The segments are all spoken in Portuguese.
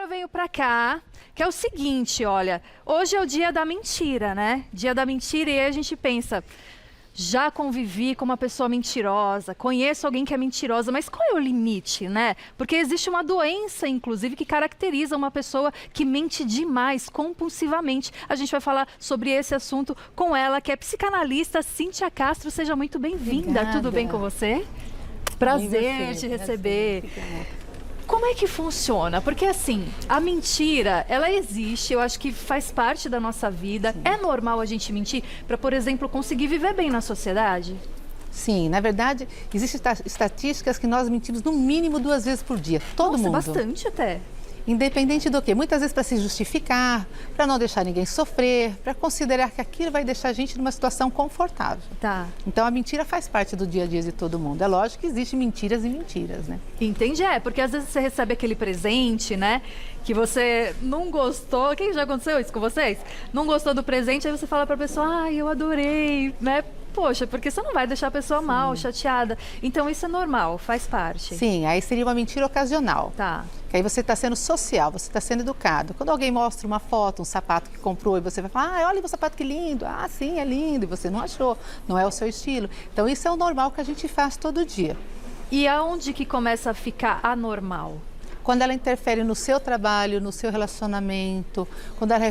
eu venho pra cá, que é o seguinte, olha, hoje é o dia da mentira, né? Dia da mentira e aí a gente pensa, já convivi com uma pessoa mentirosa, conheço alguém que é mentirosa, mas qual é o limite, né? Porque existe uma doença, inclusive, que caracteriza uma pessoa que mente demais, compulsivamente. A gente vai falar sobre esse assunto com ela, que é psicanalista Cíntia Castro. Seja muito bem-vinda. Tudo bem com você? Prazer te receber. Como é que funciona? Porque assim, a mentira, ela existe, eu acho que faz parte da nossa vida. Sim. É normal a gente mentir para, por exemplo, conseguir viver bem na sociedade? Sim, na verdade, existem estatísticas que nós mentimos no mínimo 2 vezes por dia. Todo mundo. Bastante até. Independente do quê? Muitas vezes para se justificar, para não deixar ninguém sofrer, para considerar que aquilo vai deixar a gente numa situação confortável. Tá. Então a mentira faz parte do dia a dia de todo mundo. É lógico que existem mentiras e mentiras, né? Entendi, porque às vezes você recebe aquele presente, né? Que você não gostou. Quem já aconteceu isso com vocês? Não gostou do presente, aí você fala pra pessoa, ai, eu adorei, né? Poxa, porque você não vai deixar a pessoa mal, chateada. Então isso é normal, faz parte. Sim, aí seria uma mentira ocasional. Tá. Que aí você está sendo social, você está sendo educado. Quando alguém mostra uma foto, um sapato que comprou e você vai falar, ah, olha o sapato que lindo. Ah, sim, é lindo. E você não achou, não é o seu estilo. Então isso é o normal que a gente faz todo dia. E aonde que começa a ficar anormal? Quando ela interfere no seu trabalho, no seu relacionamento, quando ela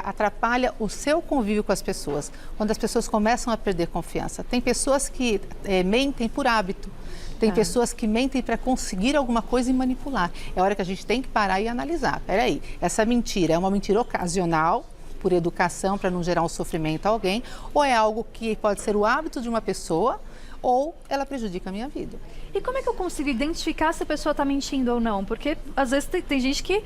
atrapalha o seu convívio com as pessoas, quando as pessoas começam a perder confiança. Tem pessoas que mentem por hábito, tem pessoas que mentem para conseguir alguma coisa e manipular. É hora que a gente tem que parar e analisar. Peraí, essa mentira é uma mentira ocasional, por educação, para não gerar um sofrimento a alguém, ou é algo que pode ser o hábito de uma pessoa, ou ela prejudica a minha vida. E como é que eu consigo identificar se a pessoa está mentindo ou não? Porque às vezes tem gente que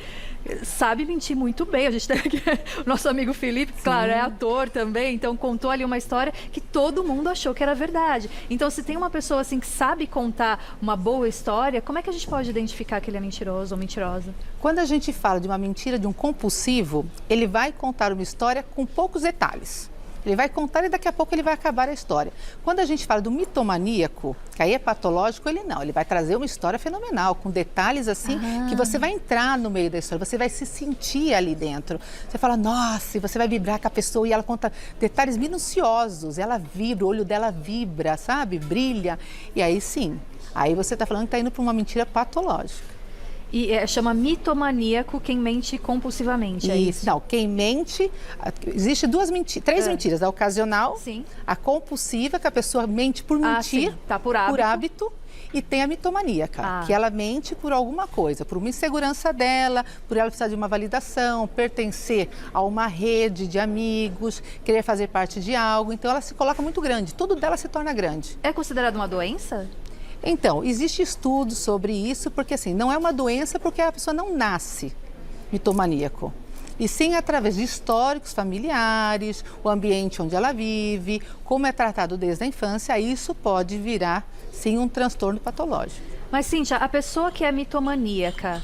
sabe mentir muito bem. A gente tem aqui o nosso amigo Felipe, que, claro, é ator também, então contou ali uma história que todo mundo achou que era verdade. Então, se tem uma pessoa assim que sabe contar uma boa história, como é que a gente pode identificar que ele é mentiroso ou mentirosa? Quando a gente fala de uma mentira, de um compulsivo, ele vai contar uma história com poucos detalhes. Ele vai contar e daqui a pouco ele vai acabar a história. Quando a gente fala do mitomaníaco, que aí é patológico, ele não. Ele vai trazer uma história fenomenal, com detalhes assim, que você vai entrar no meio da história, você vai se sentir ali dentro. Você fala, nossa, e você vai vibrar com a pessoa e ela conta detalhes minuciosos, ela vibra, o olho dela vibra, sabe? Brilha. E aí sim, aí você está falando que está indo para uma mentira patológica. E chama mitomaníaco quem mente compulsivamente, é isso? Não, quem mente, existe três mentiras, a ocasional, sim, a compulsiva, que a pessoa mente por mentir, sim, tá, por hábito, e tem a mitomaníaca, que ela mente por alguma coisa, por uma insegurança dela, por ela precisar de uma validação, pertencer a uma rede de amigos, querer fazer parte de algo, então ela se coloca muito grande, tudo dela se torna grande. É considerado uma doença? Então, existe estudo sobre isso, porque assim, não é uma doença porque a pessoa não nasce mitomaníaco. E sim através de históricos familiares, o ambiente onde ela vive, como é tratado desde a infância, isso pode virar, sim, um transtorno patológico. Mas, Cíntia, a pessoa que é mitomaníaca,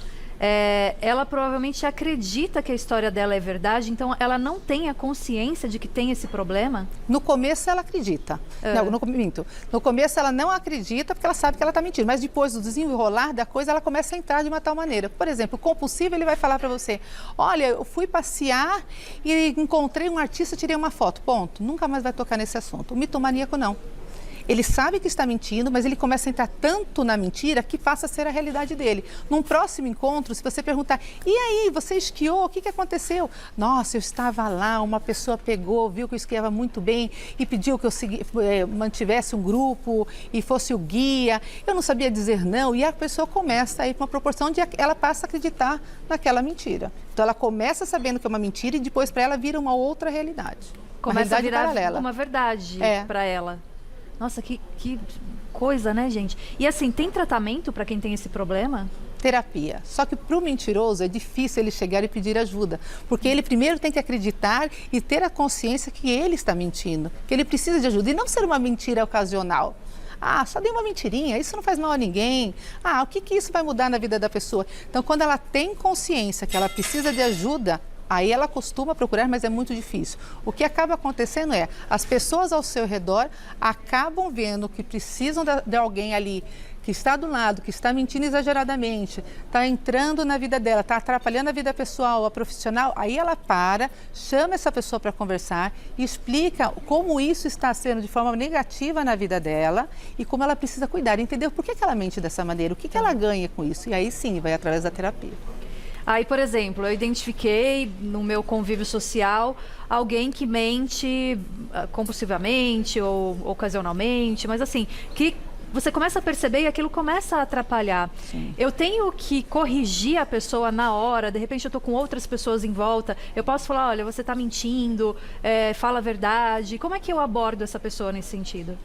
ela provavelmente acredita que a história dela é verdade, então ela não tem a consciência de que tem esse problema? No começo ela acredita. Não, minto. No começo ela não acredita porque ela sabe que ela está mentindo, mas depois do desenrolar da coisa ela começa a entrar de uma tal maneira. Por exemplo, o compulsivo ele vai falar para você, olha, eu fui passear e encontrei um artista, tirei uma foto, ponto. Nunca mais vai tocar nesse assunto. O mitomaníaco não. Ele sabe que está mentindo, mas ele começa a entrar tanto na mentira que passa a ser a realidade dele. Num próximo encontro, se você perguntar, e aí, você esquiou? O que aconteceu? Nossa, eu estava lá, uma pessoa pegou, viu que eu esquiava muito bem e pediu que eu mantivesse um grupo e fosse o guia. Eu não sabia dizer não e a pessoa começa a ir para uma proporção onde ela passa a acreditar naquela mentira. Então, ela começa sabendo que é uma mentira e depois para ela vira uma outra realidade. Começa a virar paralela. Uma verdade para ela. Nossa, que coisa, né, gente? E assim, tem tratamento para quem tem esse problema? Terapia. Só que para o mentiroso é difícil ele chegar e pedir ajuda, porque ele primeiro tem que acreditar e ter a consciência que ele está mentindo, que ele precisa de ajuda e não ser uma mentira ocasional. Ah, só dei uma mentirinha, isso não faz mal a ninguém. Ah, o que isso vai mudar na vida da pessoa? Então, quando ela tem consciência que ela precisa de ajuda, aí ela costuma procurar, mas é muito difícil. O que acaba acontecendo as pessoas ao seu redor acabam vendo que precisam de alguém ali que está do lado, que está mentindo exageradamente, está entrando na vida dela, está atrapalhando a vida pessoal, a profissional, aí ela para, chama essa pessoa para conversar e explica como isso está sendo de forma negativa na vida dela e como ela precisa cuidar, entendeu? Por que ela mente dessa maneira? O que ela ganha com isso? E aí sim, vai através da terapia. Aí, por exemplo, eu identifiquei no meu convívio social alguém que mente compulsivamente ou ocasionalmente, mas assim, que você começa a perceber e aquilo começa a atrapalhar. Sim. Eu tenho que corrigir a pessoa na hora, de repente eu estou com outras pessoas em volta, eu posso falar, olha, você está mentindo, fala a verdade. Como é que eu abordo essa pessoa nesse sentido?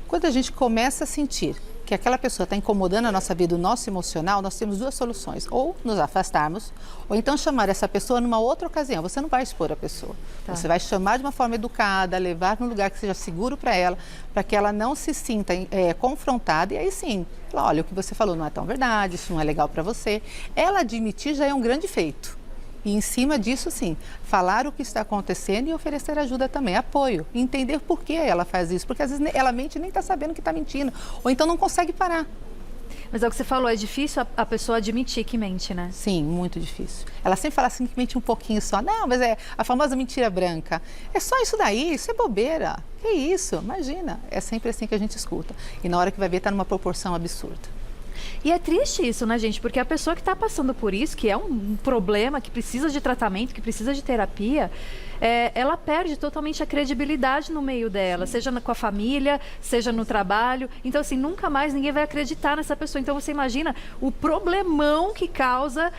Quando a gente começa a sentir que aquela pessoa está incomodando a nossa vida, o nosso emocional, nós temos duas soluções. Ou nos afastarmos, ou então chamar essa pessoa numa outra ocasião. Você não vai expor a pessoa. Tá. Você vai chamar de uma forma educada, levar num lugar que seja seguro para ela, para que ela não se sinta confrontada. E aí sim, falar, olha, o que você falou não é tão verdade, isso não é legal para você. Ela admitir já é um grande feito. E em cima disso, sim, falar o que está acontecendo e oferecer ajuda também, apoio. E entender por que ela faz isso. Porque às vezes ela mente e nem está sabendo que está mentindo. Ou então não consegue parar. Mas é o que você falou, é difícil a pessoa admitir que mente, né? Sim, muito difícil. Ela sempre fala assim que mente um pouquinho só. Não, mas é a famosa mentira branca. É só isso daí, isso é bobeira. Que isso? Imagina. É sempre assim que a gente escuta. E na hora que vai ver, está numa proporção absurda. E é triste isso, né, gente? Porque a pessoa que está passando por isso, que é um problema, que precisa de tratamento, que precisa de terapia, ela perde totalmente a credibilidade no meio dela, seja com a família, seja no trabalho. Então, assim, nunca mais ninguém vai acreditar nessa pessoa. Então, você imagina o problemão que causa,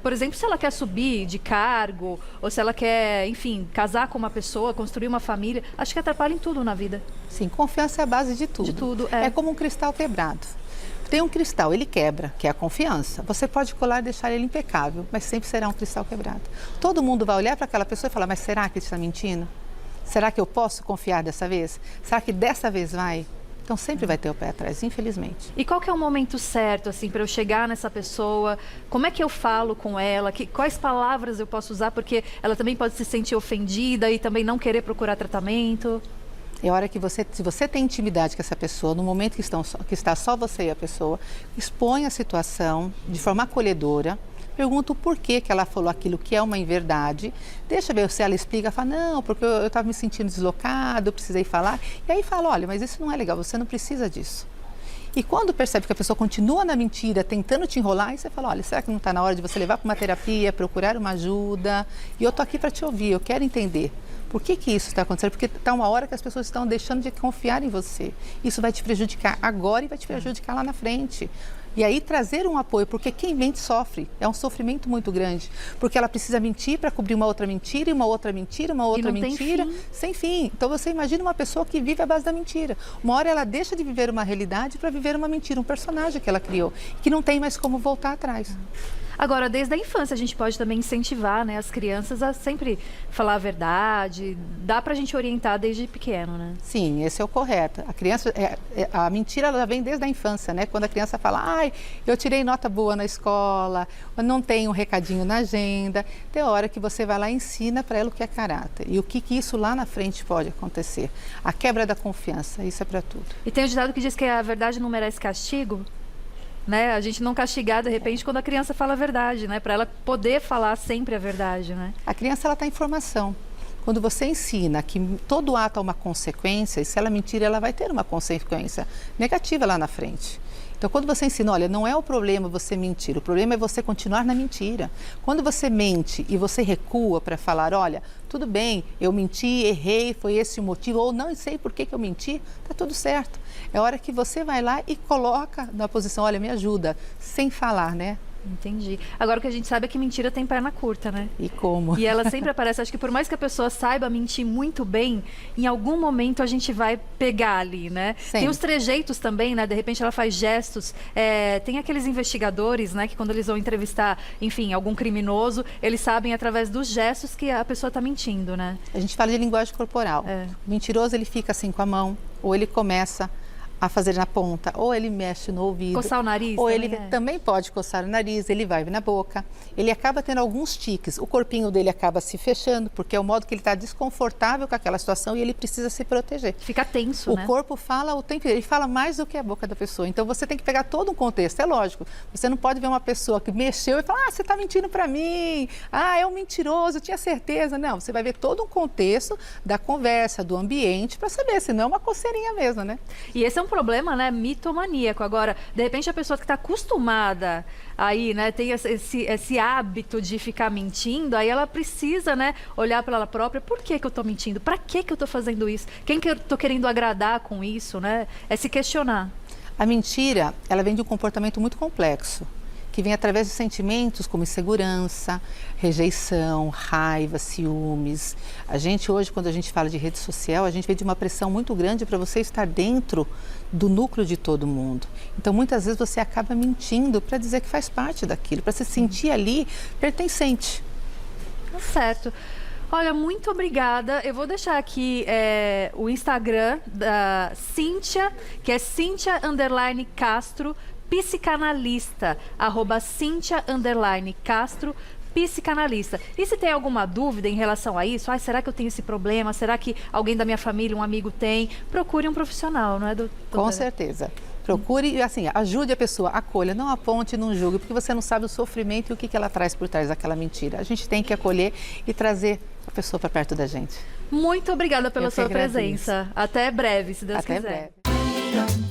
por exemplo, se ela quer subir de cargo, ou se ela quer, enfim, casar com uma pessoa, construir uma família. Acho que atrapalha em tudo na vida. Sim, confiança é a base de tudo. De tudo, é como um cristal quebrado. Tem um cristal, ele quebra, que é a confiança. Você pode colar e deixar ele impecável, mas sempre será um cristal quebrado. Todo mundo vai olhar para aquela pessoa e falar, mas será que ele está mentindo? Será que eu posso confiar dessa vez? Será que dessa vez vai? Então sempre vai ter o pé atrás, infelizmente. E qual que é o momento certo, assim, para eu chegar nessa pessoa? Como é que eu falo com ela? Quais palavras eu posso usar? Porque ela também pode se sentir ofendida e também não querer procurar tratamento. É hora que se você tem intimidade com essa pessoa, no momento que está só você e a pessoa, expõe a situação de forma acolhedora, pergunta o porquê que ela falou aquilo que é uma inverdade, deixa ver se ela explica, fala, não, porque eu estava me sentindo deslocado, eu precisei falar, e aí fala, olha, mas isso não é legal, você não precisa disso. E quando percebe que a pessoa continua na mentira, tentando te enrolar, aí você fala, olha, será que não está na hora de você levar para uma terapia, procurar uma ajuda? E eu estou aqui para te ouvir, eu quero entender. Por que isso está acontecendo? Porque está uma hora que as pessoas estão deixando de confiar em você. Isso vai te prejudicar agora e vai te prejudicar lá na frente. E aí trazer um apoio, porque quem mente sofre, é um sofrimento muito grande. Porque ela precisa mentir para cobrir uma outra mentira, e uma outra mentira, uma outra mentira, sem fim. Então você imagina uma pessoa que vive à base da mentira. Uma hora ela deixa de viver uma realidade para viver uma mentira, um personagem que ela criou, que não tem mais como voltar atrás. Agora, desde a infância, a gente pode também incentivar, né, as crianças a sempre falar a verdade. Dá pra gente orientar desde pequeno, né? Sim, esse é o correto. A criança, a mentira ela vem desde a infância, né? Quando a criança fala, ai, eu tirei nota boa na escola, eu não tenho um recadinho na agenda. Tem hora que você vai lá e ensina para ela o que é caráter. E o que isso lá na frente pode acontecer. A quebra da confiança, isso é para tudo. E tem um ditado que diz que a verdade não merece castigo. Né? A gente não castigar de repente quando a criança fala a verdade, né? Para ela poder falar sempre a verdade, né? A criança ela está em formação. Quando você ensina que todo ato há uma consequência, e se ela mentir, ela vai ter uma consequência negativa lá na frente. Então, quando você ensina, olha, não é o problema você mentir, o problema é você continuar na mentira. Quando você mente e você recua para falar, olha, tudo bem, eu menti, errei, foi esse o motivo, ou não sei por que eu menti, está tudo certo. É hora que você vai lá e coloca na posição, olha, me ajuda, sem falar, né? Entendi. Agora o que a gente sabe é que mentira tem perna curta, né? E como? E ela sempre aparece. Acho que por mais que a pessoa saiba mentir muito bem, em algum momento a gente vai pegar ali, né? Sim. Tem os trejeitos também, né? De repente ela faz gestos. Tem aqueles investigadores, né? Que quando eles vão entrevistar, enfim, algum criminoso, eles sabem através dos gestos que a pessoa está mentindo, né? A gente fala de linguagem corporal. O mentiroso, ele fica assim com a mão, ou ele começa a fazer na ponta, ou ele mexe no ouvido. Coçar o nariz ou também, ele né? também pode coçar o nariz, ele vai na boca. Ele acaba tendo alguns tiques, o corpinho dele acaba se fechando, porque é o modo que ele está desconfortável com aquela situação e ele precisa se proteger. Fica tenso, O né? corpo fala o tempo inteiro, ele fala mais do que a boca da pessoa. Então você tem que pegar todo um contexto, é lógico. Você não pode ver uma pessoa que mexeu e falar, você está mentindo para mim, é um mentiroso, eu tinha certeza. Não, você vai ver todo um contexto da conversa, do ambiente, para saber se não é uma coceirinha mesmo, né? E esse é um problema, né, mitomaníaco. Agora, de repente, a pessoa que está acostumada aí, né, tem esse hábito de ficar mentindo, aí ela precisa, né, olhar para ela própria, por que que eu estou mentindo? Para que que eu estou fazendo isso? Quem que eu estou querendo agradar com isso, né? É se questionar. A mentira, ela vem de um comportamento muito complexo, que vem através de sentimentos como insegurança, rejeição, raiva, ciúmes. A gente hoje, quando a gente fala de rede social, a gente vê de uma pressão muito grande para você estar dentro do núcleo de todo mundo. Então, muitas vezes você acaba mentindo para dizer que faz parte daquilo, para se sentir ali pertencente. Tá certo. Olha, muito obrigada. Eu vou deixar aqui o Instagram da Cíntia, que é Cíntia_Castro, psicanalista, @Cíntia_Castro, psicanalista. E se tem alguma dúvida em relação a isso, será que eu tenho esse problema? Será que alguém da minha família, um amigo tem? Procure um profissional, não é, doutora? Com certeza. Procure e, assim, ajude a pessoa, acolha, não aponte, não julgue, porque você não sabe o sofrimento e o que ela traz por trás daquela mentira. A gente tem que acolher e trazer a pessoa para perto da gente. Muito obrigada pela Eu que sua agradeço. presença. Até breve, se Deus Até quiser. breve.